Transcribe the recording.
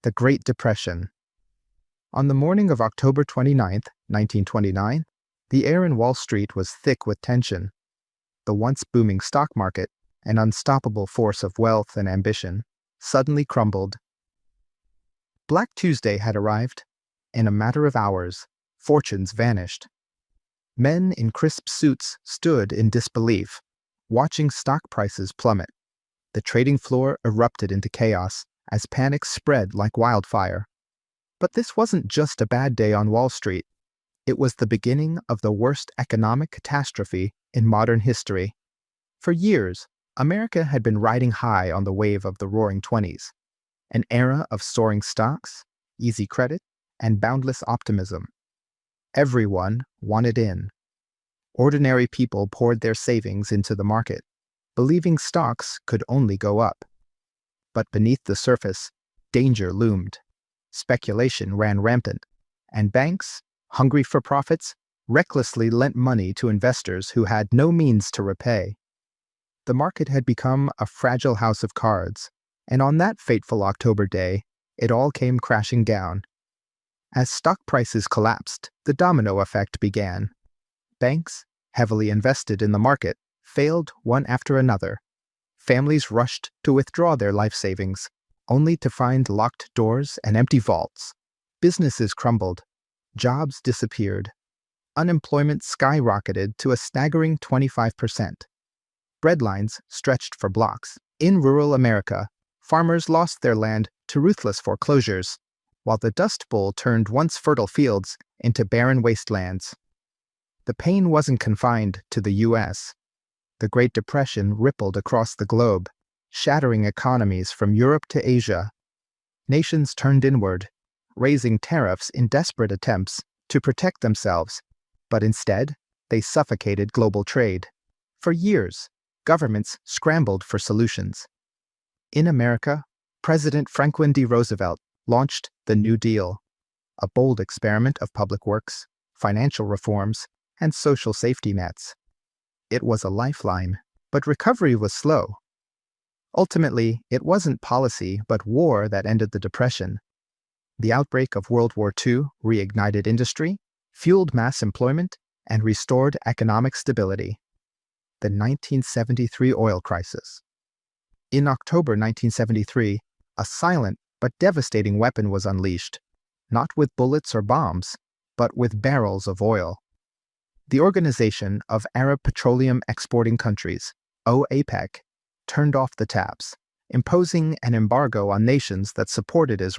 The Great Depression. On the morning of October 29, 1929, the air in Wall Street was thick with tension. The once booming stock market, an unstoppable force of wealth and ambition, suddenly crumbled. Black Tuesday had arrived. In a matter of hours, fortunes vanished. Men in crisp suits stood in disbelief, watching stock prices plummet. The trading floor erupted into chaos as panic spread like wildfire. But this wasn't just a bad day on Wall Street. It was the beginning of the worst economic catastrophe in modern history. For years, America had been riding high on the wave of the Roaring '20s, an era of soaring stocks, easy credit, and boundless optimism. Everyone wanted in. Ordinary people poured their savings into the market, believing stocks could only go up. But beneath the surface, danger loomed. Speculation ran rampant, and banks, hungry for profits, recklessly lent money to investors who had no means to repay. The market had become a fragile house of cards, and on that fateful October day, it all came crashing down. As stock prices collapsed, the domino effect began. Banks, heavily invested in the market, failed one after another. Families rushed to withdraw their life savings, only to find locked doors and empty vaults. Businesses crumbled. Jobs disappeared. Unemployment skyrocketed to a staggering 25%. Breadlines stretched for blocks. In rural America, farmers lost their land to ruthless foreclosures, while the Dust Bowl turned once fertile fields into barren wastelands. The pain wasn't confined to the U.S. The Great Depression rippled across the globe, shattering economies from Europe to Asia. Nations turned inward, raising tariffs in desperate attempts to protect themselves, but instead, they suffocated global trade. For years, governments scrambled for solutions. In America, President Franklin D. Roosevelt launched the New Deal, a bold experiment of public works, financial reforms, and social safety nets. It was a lifeline, but recovery was slow. Ultimately, it wasn't policy but war that ended the Depression. The outbreak of World War II reignited industry, fueled mass employment, and restored economic stability. The 1973 oil crisis. In October 1973, a silent but devastating weapon was unleashed, not with bullets or bombs, but with barrels of oil. The Organization of Arab Petroleum Exporting Countries, OAPEC, turned off the taps, imposing an embargo on nations that supported Israel.